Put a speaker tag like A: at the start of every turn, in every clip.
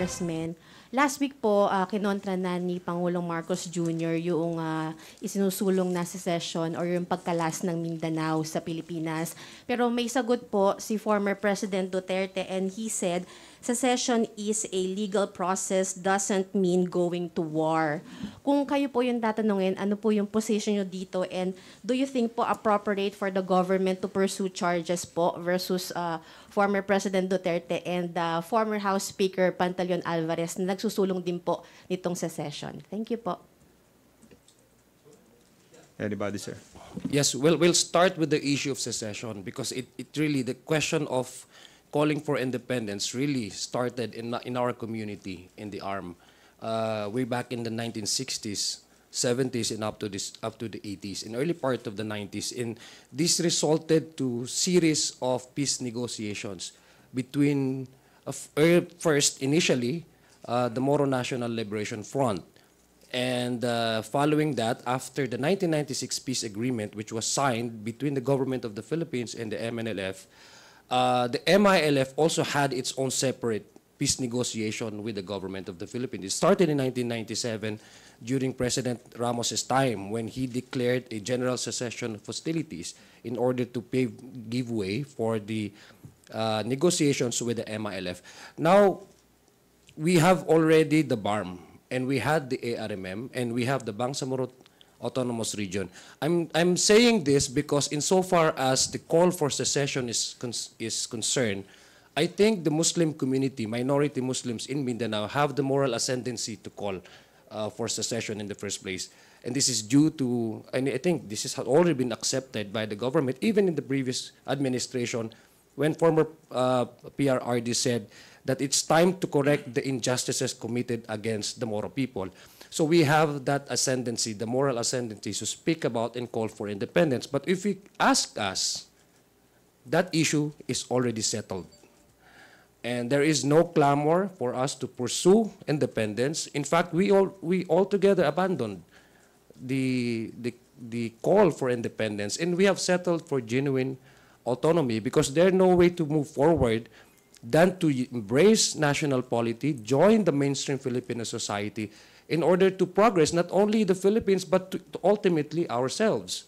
A: Congressmen. Last week po, kinontra na ni Pangulong Marcos Jr. yung isinusulong na secession or yung pagkalas ng Mindanao sa Pilipinas. Pero may sagot po si former President Duterte and he said, secession is a legal process, doesn't mean going to war. Kung kayo po yung tatanungin, ano po yung position nyo dito and do you think po appropriate for the government to pursue charges po versus former President Duterte and former House Speaker Pantaleon Alvarez na nagsusulong din po nitong secession? Thank you po.
B: Anybody, sir?
C: Yes, we'll start with the issue of secession because it really, the question of calling for independence really started in our community, in the ARM, way back in the 1960s, 70s, and up to the 80s, in early part of the 90s. And this resulted to series of peace negotiations between, first, initially, the Moro National Liberation Front. And following that, after the 1996 peace agreement, which was signed between the government of the Philippines and the MNLF, the MILF also had its own separate peace negotiation with the government of the Philippines. It started in 1997 during President Ramos's time when he declared a general cessation of hostilities in order to give way for the negotiations with the MILF. Now, we have already the BARM, and we had the ARMM, and we have the Bangsamoro Autonomous Region. I'm saying this because insofar as the call for secession is concerned, I think the Muslim community, minority Muslims in Mindanao, have the moral ascendancy to call for secession in the first place. And this is due to, and I think this has already been accepted by the government, even in the previous administration, when former PRRD said that it's time to correct the injustices committed against the Moro people. So we have that ascendancy, the moral ascendancy, to speak about and call for independence. But if you ask us, that issue is already settled. And there is no clamor for us to pursue independence. In fact, we altogether abandoned the call for independence, and we have settled for genuine autonomy because there's no way to move forward than to embrace national polity, join the mainstream Filipino society in order to progress not only the Philippines but to ultimately ourselves.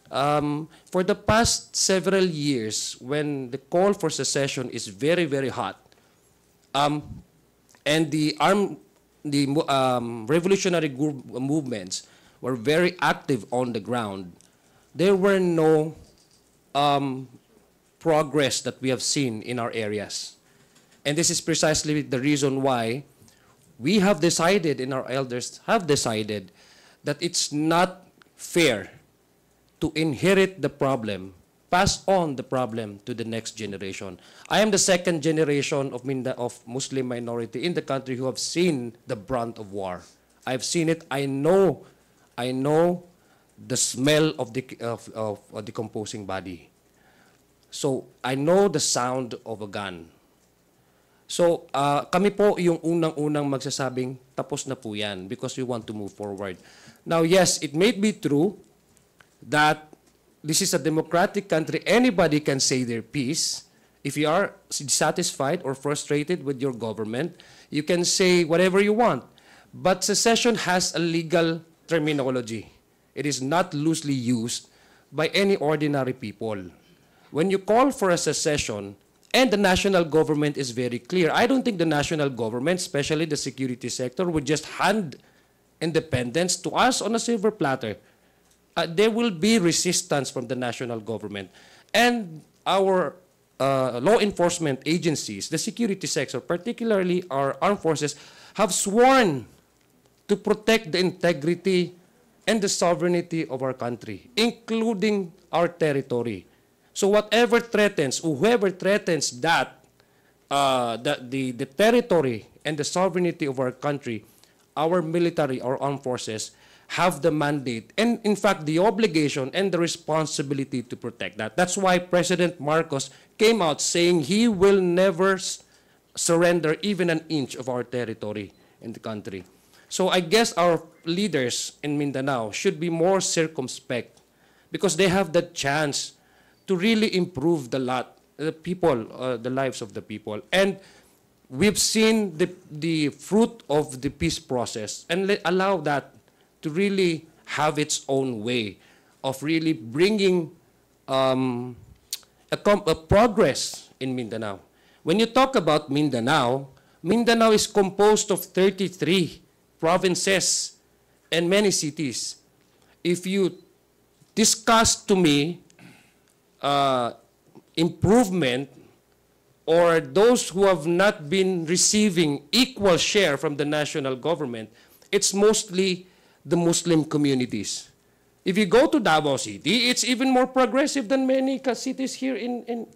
C: For the past several years, when the call for secession is very, very hot, and the revolutionary movements were very active on the ground, there were no progress that we have seen in our areas. And this is precisely the reason why we have decided, and our elders have decided, that it's not fair to inherit the problem, pass on the problem to the next generation. I am the second generation of Muslim minority in the country who have seen the brunt of war. I've seen it. I know the smell of a decomposing body. So I know the sound of a gun. So kami po yung unang-unang magsasabing tapos na po yan because we want to move forward. Now, yes, it may be true that this is a democratic country. Anybody can say their piece. If you are dissatisfied or frustrated with your government, you can say whatever you want. But secession has a legal terminology. It is not loosely used by any ordinary people. When you call for a secession, and the national government is very clear, I don't think the national government, especially the security sector, would just hand independence to us on a silver platter. There will be resistance from the national government. And our law enforcement agencies, the security sector, particularly our armed forces, have sworn to protect the integrity and the sovereignty of our country, including our territory. So whatever threatens, whoever threatens that, the territory and the sovereignty of our country, our military, our armed forces, have the mandate and, in fact, the obligation and the responsibility to protect that. That's why President Marcos came out saying he will never surrender even an inch of our territory in the country. So I guess our leaders in Mindanao should be more circumspect because they have the chance to really improve the lives of the people. And we've seen the fruit of the peace process, and allow that to really have its own way of really bringing a progress in Mindanao. When you talk about Mindanao, Mindanao is composed of 33 provinces and many cities. If you discuss to me improvement, or those who have not been receiving equal share from the national government, it's mostly the Muslim communities. If you go to Davao City, it's even more progressive than many cities here in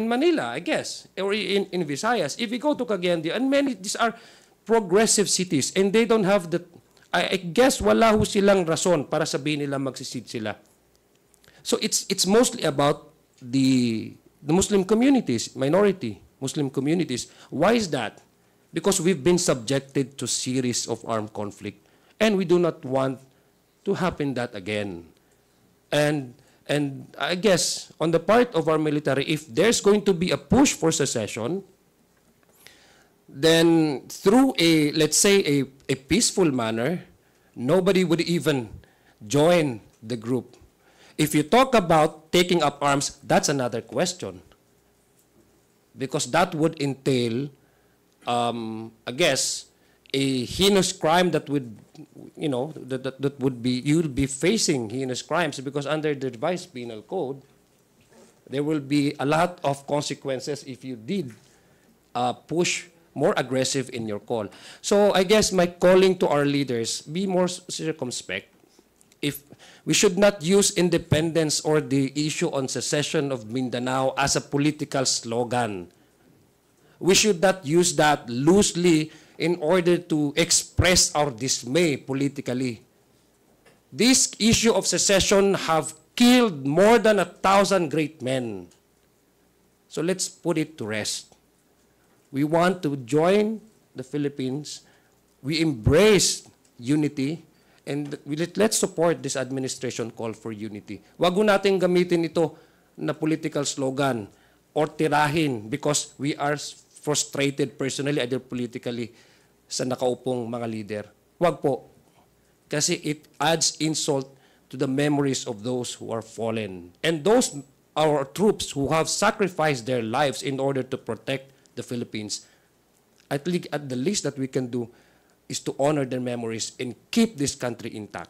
C: Manila, I guess, or in Visayas. If you go to Cagayan, and many, these are progressive cities, and they don't have the, I guess, wala ho silang rason para sabihin nila magsisid sila. So it's mostly about the Muslim communities, minority Muslim communities. Why is that? Because we've been subjected to series of armed conflict, and we do not want to happen that again. And I guess on the part of our military, if there's going to be a push for secession, then through a, let's say, a peaceful manner, nobody would even join the group. If you talk about taking up arms, that's another question. Because that would entail, I guess, a heinous crime that would, that would be, you'll be facing heinous crimes, because under the revised penal code, there will be a lot of consequences if you did push more aggressive in your call. So I guess my calling to our leaders, be more circumspect. If we should not use independence or the issue on secession of Mindanao as a political slogan. We should not use that loosely in order to express our dismay politically. This issue of secession have killed more than 1,000 great men. So let's put it to rest. We want to join the Philippines. We embrace unity. And let's support this administration call for unity. Wag mo natin gamitin ito na political slogan or tirahin because we are frustrated personally, either politically, sa nakaupong mga leader. Wag po. Kasi it adds insult to the memories of those who are fallen. And those, our troops who have sacrificed their lives in order to protect the Philippines, at the least that we can do is to honor their memories and keep this country intact.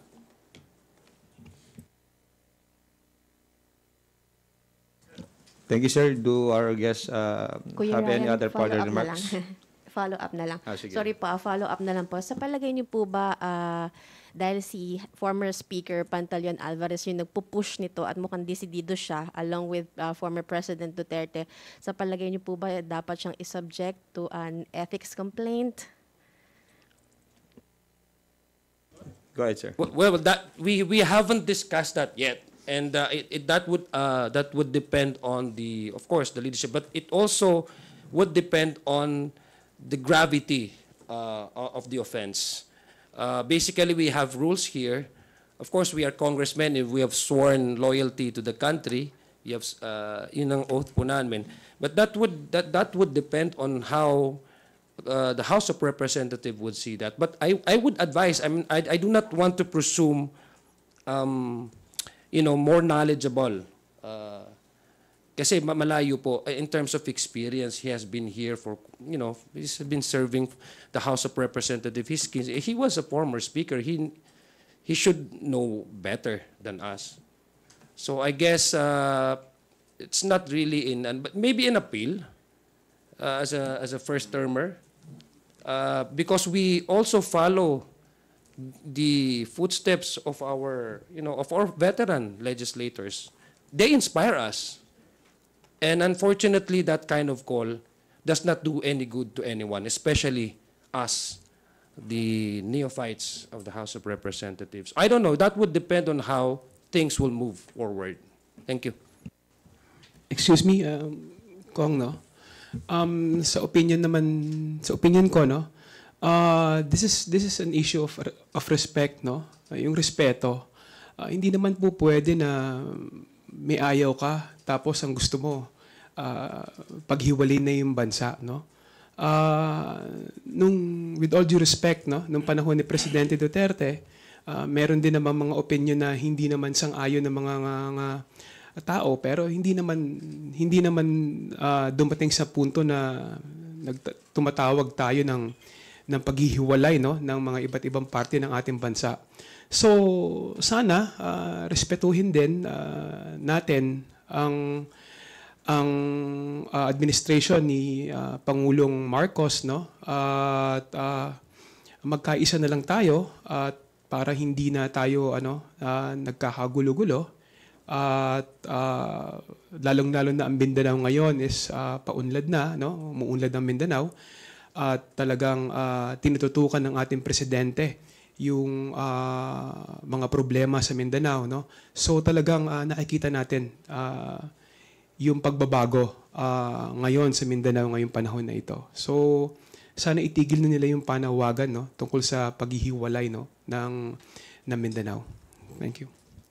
B: Thank you, sir. Do our guests
A: Kuya
B: have any
A: Ryan,
B: other further
A: follow-up na
B: remarks?
A: lang. Follow-up na lang.
B: Sige.
A: Sorry po, follow-up na lang po. Sa palagay niyo po ba, dahil si former Speaker Pantaleon Alvarez yung nagpupush nito at mukhang desidido siya along with former President Duterte, sa palagay niyo po ba dapat siyang isubject to an ethics complaint?
B: Go ahead, sir.
C: Well, that we haven't discussed that yet, and that would depend on the, of course, the leadership, but it also would depend on the gravity of the offense. Basically, we have rules here. Of course, we are congressmen. If we have sworn loyalty to the country, we have yun ang oath po namin. But that would depend on how the House of Representatives would see that. But I would advise, I do not want to presume, more knowledgeable. Kasi malayo po, in terms of experience, he has been here for, he's been serving the House of Representatives. He was a former speaker. He should know better than us. So I guess it's not really but maybe an appeal as a first termer. Because we also follow the footsteps of our veteran legislators. They inspire us. And unfortunately, that kind of call does not do any good to anyone, especially us, the neophytes of the House of Representatives. I don't know. That would depend on how things will move forward. Thank you.
D: Excuse me, Kong, no? Sa opinion ko, no, this is an issue of respect, no? Yung respeto. Hindi naman po pwede na may ayaw ka tapos ang gusto mo paghiwalay na yung bansa, no? with all due respect, no, nung panahon ni Presidente Duterte, meron din naman mga opinion na hindi naman sang-ayon ng mga tao, pero hindi naman dumating sa punto na tumatawag tayo ng paghihiwalay, no, ng mga iba't ibang parte ng ating bansa. So sana respetuhin din natin ang administration ni Pangulong Marcos, no, at magkaisa na lang tayo at para hindi na tayo nagkakagulo-gulo. At lalong-lalo na ang Mindanao ngayon is paunlad na, no? Umuunlad ang Mindanao. At talagang tinututukan ng ating presidente yung mga problema sa Mindanao, no? So talagang nakikita natin yung pagbabago ngayon sa Mindanao ngayong panahon na ito. So sana itigil na nila yung panawagan, no, tungkol sa paghihiwalay, no, ng Mindanao. Thank you.